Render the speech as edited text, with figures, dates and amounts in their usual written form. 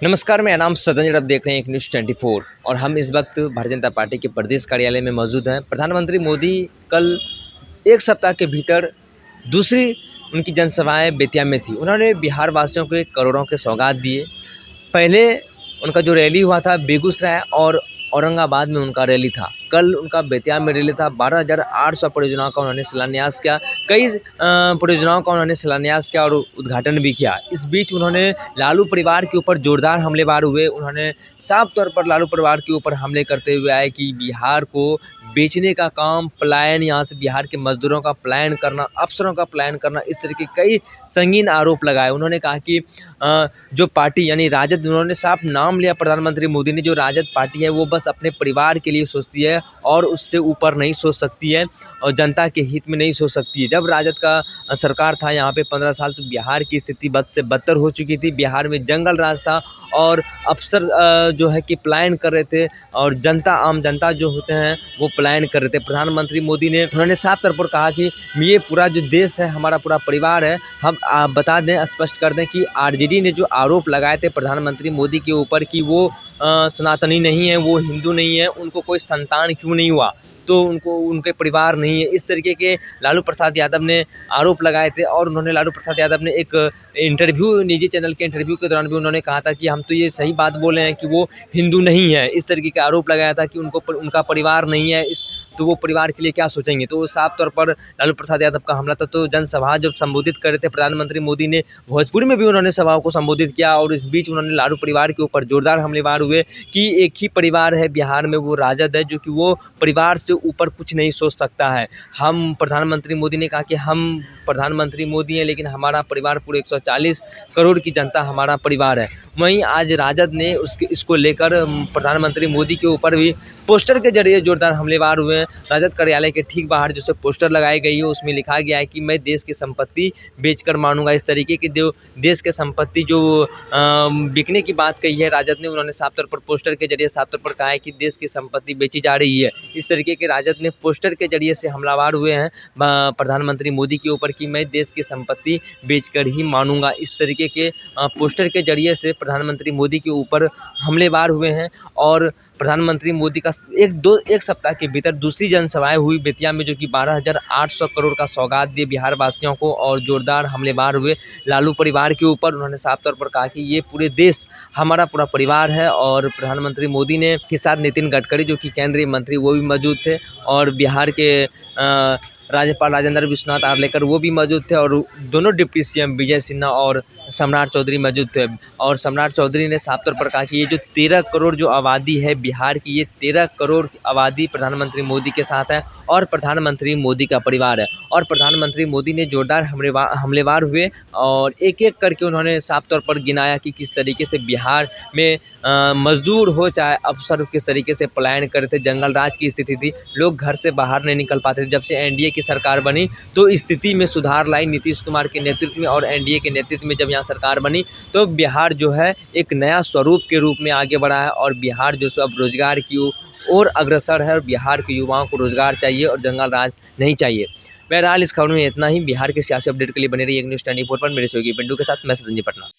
नमस्कार, मेरा नाम सदन। आप देख रहे हैं एक न्यूज़ 24 और हम इस वक्त भारतीय जनता पार्टी के प्रदेश कार्यालय में मौजूद हैं। प्रधानमंत्री मोदी कल एक सप्ताह के भीतर दूसरी उनकी जनसभाएं बेतिया में थी। उन्होंने बिहार वासियों को करोड़ों के सौगात दिए। पहले उनका जो रैली हुआ था बेगूसराय और औरंगाबाद में उनका रैली था। कल उनका बेतिया में रैली था। 12,800 परियोजनाओं का उन्होंने शिलान्यास किया। कई परियोजनाओं का उन्होंने शिलान्यास किया और उद्घाटन भी किया। इस बीच उन्होंने लालू परिवार के ऊपर जोरदार हमलेवार हुए। उन्होंने साफ तौर पर लालू परिवार के ऊपर हमले करते हुए आए कि बिहार को बेचने का काम, पलायन, यहाँ से बिहार के मजदूरों का पलायन करना, अफसरों का पलायन करना, इस तरह के कई संगीन आरोप लगाए। उन्होंने कहा कि जो पार्टी यानी राजद, उन्होंने साफ नाम लिया प्रधानमंत्री मोदी ने, जो राजद पार्टी है वो बस अपने परिवार के लिए सोचती है और उससे ऊपर नहीं सोच सकती है और जनता के हित में नहीं सोच सकती है। जब राजद का सरकार था यहाँ पे 15 साल, तो बिहार की स्थिति बद से बदतर हो चुकी थी। बिहार में जंगल राज था और अफसर जो है कि पलायन कर रहे थे और जनता, आम जनता जो होते हैं वो पलायन कर रहे थे। प्रधानमंत्री मोदी ने, उन्होंने साफ तौर पर कहा कि ये पूरा जो देश है हमारा पूरा परिवार है। हम बता दें, स्पष्ट कर दें कि आरजेडी ने जो आरोप लगाए थे प्रधानमंत्री मोदी के ऊपर कि वो सनातनी नहीं है, वो हिंदू नहीं है, उनको कोई संतान क्यों नहीं हुआ, तो उनको उनके परिवार नहीं है, इस तरीके के लालू प्रसाद यादव ने आरोप लगाए थे। और उन्होंने, लालू प्रसाद यादव ने एक इंटरव्यू, निजी चैनल के इंटरव्यू के दौरान भी उन्होंने कहा था कि हम तो ये सही बात बोले हैं कि वो हिंदू नहीं है। इस तरीके के आरोप लगाया था कि उनका परिवार नहीं है, तो वो परिवार के लिए क्या सोचेंगे। तो साफ तौर पर लालू प्रसाद यादव का हमला था। तो जनसभा जब संबोधित कर रहे थे प्रधानमंत्री मोदी ने, भोजपुरी में भी उन्होंने सभाओं को संबोधित किया और इस बीच उन्होंने लालू परिवार के ऊपर जोरदार हमलेवार हुए कि एक ही परिवार है बिहार में, वो राजद है, जो कि वो परिवार से ऊपर कुछ नहीं सोच सकता है। हम, प्रधानमंत्री मोदी ने कहा कि हम प्रधानमंत्री मोदी हैं लेकिन हमारा परिवार पूरे 140 करोड़ की जनता हमारा परिवार है। वहीं आज राजद ने इसको लेकर प्रधानमंत्री मोदी के ऊपर भी पोस्टर के जरिए जोरदार हमलेवार हुए हैं। राजद कार्यालय के ठीक बाहर जो पोस्टर लगाई गई है उसमें लिखा गया है कि मैं देश की संपत्ति बेचकर मानूंगा। इस तरीके की जो देश की संपत्ति जो बिकने की बात कही है राजद ने, उन्होंने साफ तौर पर पोस्टर के जरिए साफ तौर पर कहा है कि देश की संपत्ति बेची जा रही है। इस तरीके के राजद ने पोस्टर के जरिए से हमलावर हुए हैं प्रधानमंत्री मोदी के ऊपर कि मैं देश की संपत्ति बेचकर ही मानूंगा। इस तरीके के पोस्टर के जरिए से प्रधानमंत्री मोदी के ऊपर हमलेवार हुए हैं। और प्रधानमंत्री मोदी का एक सप्ताह के भीतर दूसरी जनसभाएं हुई बेतिया में, जो कि 12,800 करोड़ का सौगात दिए बिहार वासियों को और जोरदार हमलेवार हुए लालू परिवार के ऊपर। उन्होंने साफ तौर पर कहा कि ये पूरे देश हमारा पूरा परिवार है। और प्रधानमंत्री मोदी ने के साथ नितिन गडकरी, जो कि केंद्रीय मंत्री, वो भी मौजूद थे और बिहार के राज्यपाल राजेंद्र विश्वनाथ आर्लेकर वो भी मौजूद थे और दोनों डिप्टी सीएम विजय सिन्हा और सम्राट चौधरी मौजूद थे। और सम्राट चौधरी ने साफ तौर पर कहा कि ये जो 13 करोड़ जो आबादी है बिहार की, ये 13 करोड़ की आबादी प्रधानमंत्री मोदी के साथ है और प्रधानमंत्री मोदी का परिवार है। और प्रधानमंत्री मोदी ने जोरदार हमलेवार हुए और एक एक करके उन्होंने साफ तौर पर गिनाया कि किस तरीके से बिहार में मजदूर हो चाहे अफसर किस तरीके से पलायन कर रहे थे। जंगल राज की स्थिति थी, लोग घर से बाहर नहीं निकल पाते थे। जब से एनडीए की सरकार बनी तो स्थिति में सुधार लाई नीतीश कुमार के नेतृत्व में, और एनडीए के नेतृत्व में जब यहाँ सरकार बनी तो बिहार जो है एक नया स्वरूप के रूप में आगे बढ़ा है और बिहार जो अब रोजगार की ओर अग्रसर है और बिहार के युवाओं को रोजगार चाहिए और जंगल राज नहीं चाहिए। बहरहाल इस खबर में इतना ही। बिहार के सियासी अपडेट के लिए बने रहिए एक न्यूज़ 24 पर। मेरे सहयोगी पिंटू के साथ मैं सदन जी पटना।